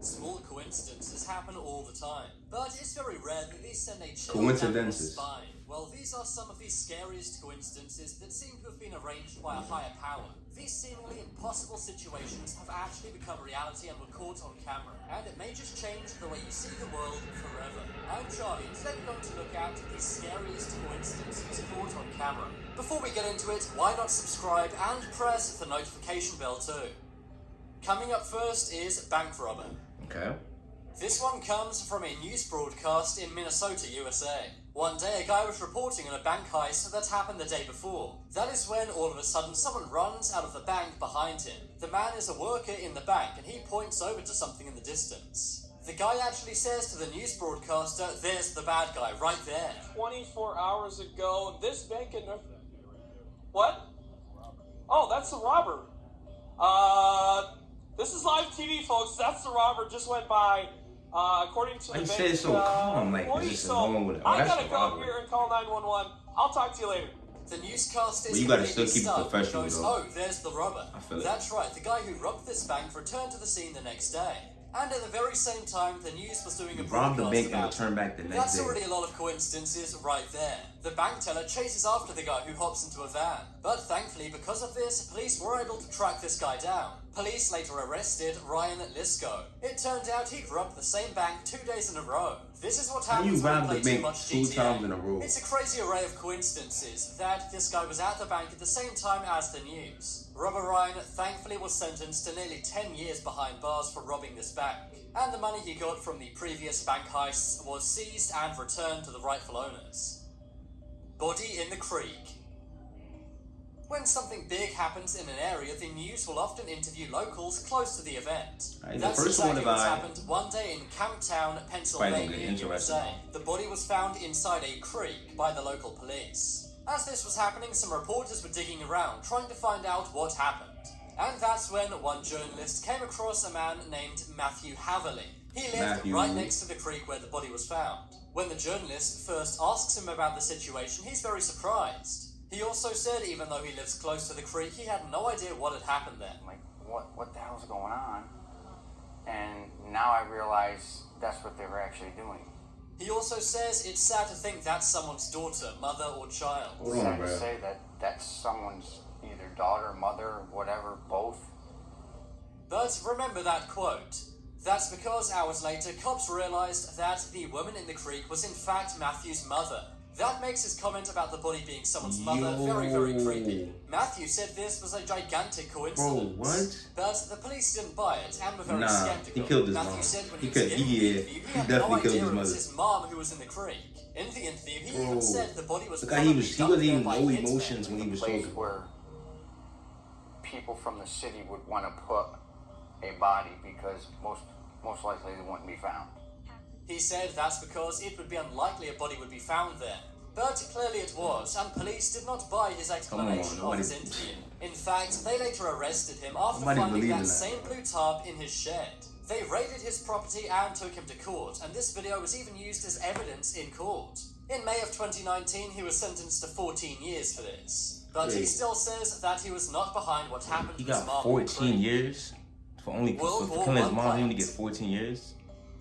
Small coincidences happen all the time, but it's very rare that these send a chill down your spine. Well, these are some of the scariest coincidences that seem to have been arranged by a higher power. These seemingly impossible situations have actually become reality and were caught on camera, and it may just change the way you see the world forever. I'm Charlie, and today we're going to look at the scariest coincidences caught on camera. Before we get into it, why not subscribe and press the notification bell too? Coming up first is bank robber. Okay. This one comes from a news broadcast in Minnesota, USA. One day, a guy was reporting on a bank heist that happened the day before. That is when, all of a sudden, someone runs out of the bank behind him. The man is a worker in the bank, and he points over to something in the distance. The guy actually says to the news broadcaster, "There's the bad guy, right there." 24 hours ago, this bank in... What? Oh, that's the robber. This is live TV, folks. That's the robber. Just went by. According to the bank, said it so calm, like this is normal with it. I gotta go here and call 911. I'll talk to you later. The newscast is you gotta still keep it professional, goes, though. "Oh, there's the robber." That's right. The guy who robbed this bank returned to the scene the next day. And at the very same time, the news was doing a broadcast the bank about and return back the next That's day. already a lot of coincidences right there. The bank teller chases after the guy who hops into a van. But thankfully, because of this, police were able to track this guy down. Police later arrested Ryan Lisco. It turned out he'd robbed the same bank 2 days in a row. This is what happens when you play too much GTA. 2 times in a row. It's a crazy array of coincidences that this guy was at the bank at the same time as the news. Robber Ryan thankfully was sentenced to nearly 10 years behind bars for robbing this bank. And the money he got from the previous bank heists was seized and returned to the rightful owners. Body in the creek. When something big happens in an area, the news will often interview locals close to the event. That's exactly what happened one day in Camptown, Pennsylvania, USA. The body was found inside a creek by the local police. As this was happening, some reporters were digging around, trying to find out what happened. And that's when one journalist came across a man named Matthew Haverly. He lived right next to the creek where the body was found. When the journalist first asks him about the situation, he's very surprised. He also said even though he lives close to the creek, he had no idea what had happened there. Like, what the hell's going on? And now I realize that's what they were actually doing. He also says it's sad to think that's someone's daughter, mother, or child. It's sad to say that that's someone's either daughter, mother, whatever, both. But remember that quote. That's because hours later, cops realized that the woman in the creek was in fact Matthew's mother. That makes his comment about the body being someone's mother very, very creepy. Matthew said this was a gigantic coincidence. Bro, what? But the police didn't buy it and were very skeptical. He killed his Matthew mom. said when he was giving the interview, he had no idea it was his mom who was in the creek. In the interview, he even said the body was probably he wasn't even by no hitmen. emotions when he was Place talking. where people from the city would want to put a body because most likely they wouldn't be found. He said that's because it would be unlikely a body would be found there. But clearly it was, and police did not buy his explanation of his interview. In fact, they later arrested him after finding that same blue tarp in his shed. They raided his property and took him to court, and this video was even used as evidence in court. In May of 2019, he was sentenced to 14 years for this. But he still says that he was not behind what happened to his mom. He got 14 years? For killing his mom, he only get 14 years?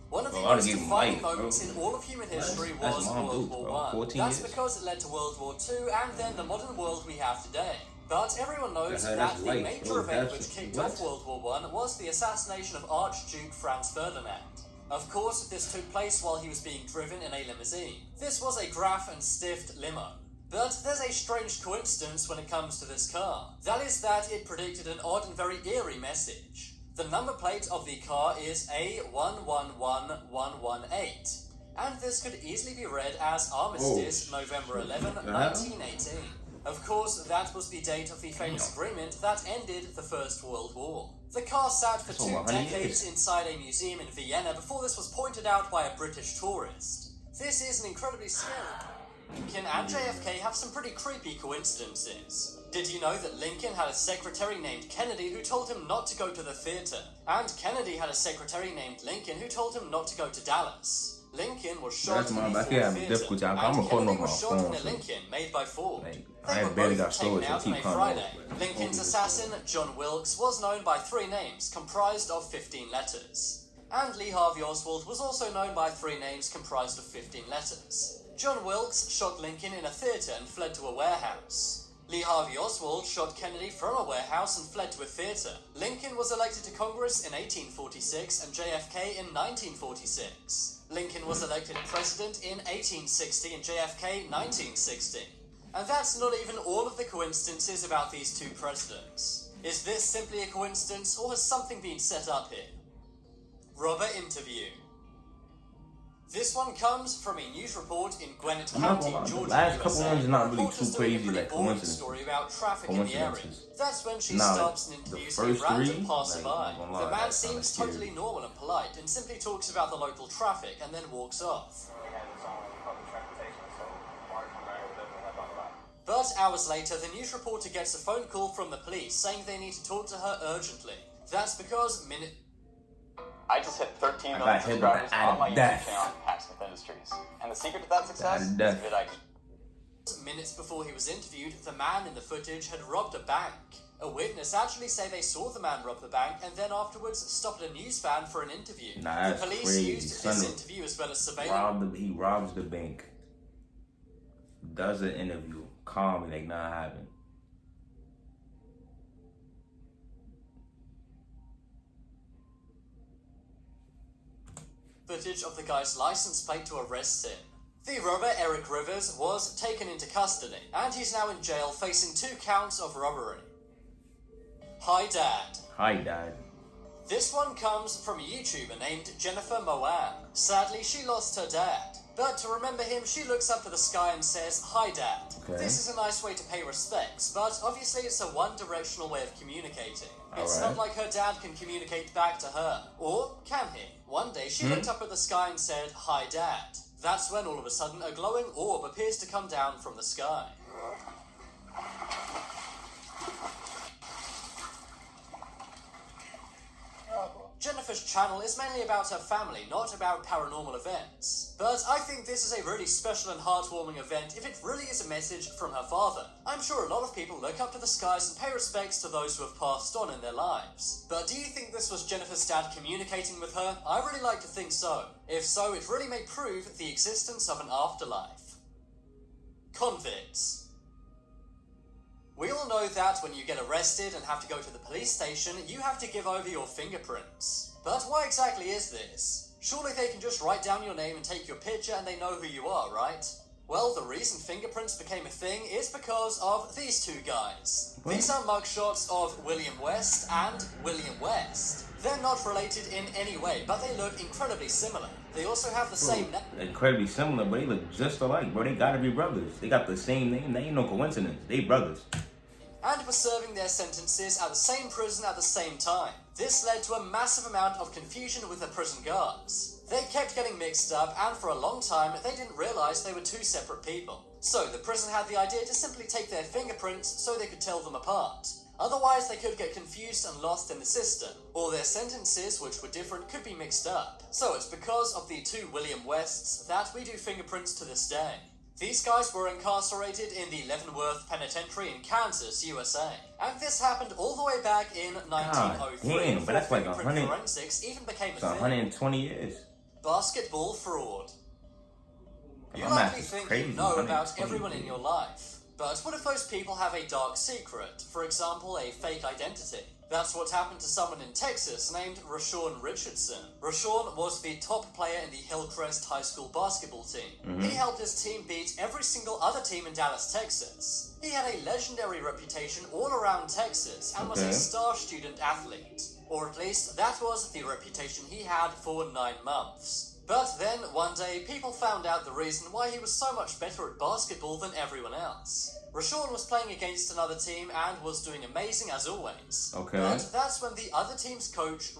One of the most defining moments in all of human history was World War I. That's because it led to World War II and then the modern world we have today. But everyone knows that the major event which kicked off World War I was the assassination of Archduke Franz Ferdinand. Of course, this took place while he was being driven in a limousine. This was a Graf and Stift limo. But there's a strange coincidence when it comes to this car. That is that it predicted an odd and very eerie message. The number plate of the car is A111118, and this could easily be read as Armistice, November 11, 1918. Of course, that was the date of the famous agreement that ended the First World War. The car sat for 2 decades inside a museum in Vienna before this was pointed out by a British tourist. This is an incredibly scary... Lincoln and JFK have some pretty creepy coincidences. Did you know that Lincoln had a secretary named Kennedy who told him not to go to the theater? And Kennedy had a secretary named Lincoln who told him not to go to Dallas. Lincoln was shot in the Ford Theater, and Kennedy was shot in a Lincoln made by Ford. They were both taken out on a Friday. Lincoln's assassin, John Wilkes, was known by 3 names, comprised of 15 letters. And Lee Harvey Oswald was also known by 3 names comprised of 15 letters. John Wilkes shot Lincoln in a theater and fled to a warehouse. Lee Harvey Oswald shot Kennedy from a warehouse and fled to a theater. Lincoln was elected to Congress in 1846 and JFK in 1946. Lincoln was elected president in 1860 and JFK 1960. And that's not even all of the coincidences about these 2 presidents. Is this simply a coincidence, or has something been set up here? Robber interview. This one comes from a news report in Gwinnett County, Georgia, The last couple USA. ones are not really Reporters too doing a crazy, pretty like boring coincidences. story about traffic in the area. That's when she Nah, stops and the interviews a first random 3, passerby. like, I'm gonna The lie, man that's kinda seems scary. totally normal and polite and simply talks about the local traffic and then walks off. But hours later, the news reporter gets a phone call from the police saying they need to talk to her urgently. That's because I just hit 13 I million got hit with subscribers the on my death. YouTube channel, Hacksmith Industries. And the secret to that success is Death. vidIQ. minutes before he was interviewed, the man in the footage had robbed a bank. A witness actually say they saw the man rob the bank and then afterwards stopped a news fan for an interview. Nah, that's the police crazy. used this interview as well as surveillance. He robs the bank. Does an interview. Calm, like nothing happened. Footage of the guy's license plate to arrest him. The robber, Eric Rivers, was taken into custody, and he's now in jail facing 2 counts of robbery. Hi, Dad. Hi, Dad. This one comes from a YouTuber named Jennifer Moan. Sadly, she lost her dad. But to remember him, she looks up to the sky and says, "Hi, Dad." Okay. This is a nice way to pay respects, but obviously it's a one-directional way of communicating. It's Alright. not like her dad can communicate back to her. Or can he? One day, she looked up at the sky and said, "Hi, Dad." That's when all of a sudden a glowing orb appears to come down from the sky. Jennifer's channel is mainly about her family, not about paranormal events. But I think this is a really special and heartwarming event if it really is a message from her father. I'm sure a lot of people look up to the skies and pay respects to those who have passed on in their lives. But do you think this was Jennifer's dad communicating with her? I really like to think so. If so, it really may prove the existence of an afterlife. Convicts. We all know that when you get arrested and have to go to the police station, you have to give over your fingerprints. But why exactly is this? Surely they can just write down your name and take your picture and they know who you are, right? Well, the reason fingerprints became a thing is because of these 2 guys. What? These are mugshots of William West and William West. They're not related in any way, but they look incredibly similar. They also have the same name. Incredibly similar, but they look just alike, bro. They gotta be brothers. They got the same name. They ain't no coincidence. They brothers. And were serving their sentences at the same prison at the same time. This led to a massive amount of confusion with the prison guards. They kept getting mixed up, and for a long time, they didn't realize they were 2 separate people. So the prison had the idea to simply take their fingerprints so they could tell them apart. Otherwise, they could get confused and lost in the system, or their sentences, which were different, could be mixed up. So it's because of the 2 William Wests that we do fingerprints to this day. These guys were incarcerated in the Leavenworth Penitentiary in Kansas, USA. And this happened all the way back in 1903. damn, but that's like fingerprint 100 forensics even became a It's thing. 120 years. Basketball fraud. You My likely math is think crazy, you know 120 about everyone in years. your life. But what if those people have a dark secret? For example, a fake identity. That's what happened to someone in Texas named Rashawn Richardson. Rashawn was the top player in the Hillcrest High School basketball team. He helped his team beat every single other team in Dallas, Texas. He had a legendary reputation all around Texas and was a star student athlete. Or at least, that was the reputation he had for 9 months. But then, one day, people found out the reason why he was so much better at basketball than everyone else. Rashawn was playing against another team and was doing amazing as always. Okay. But that's when the other team's coach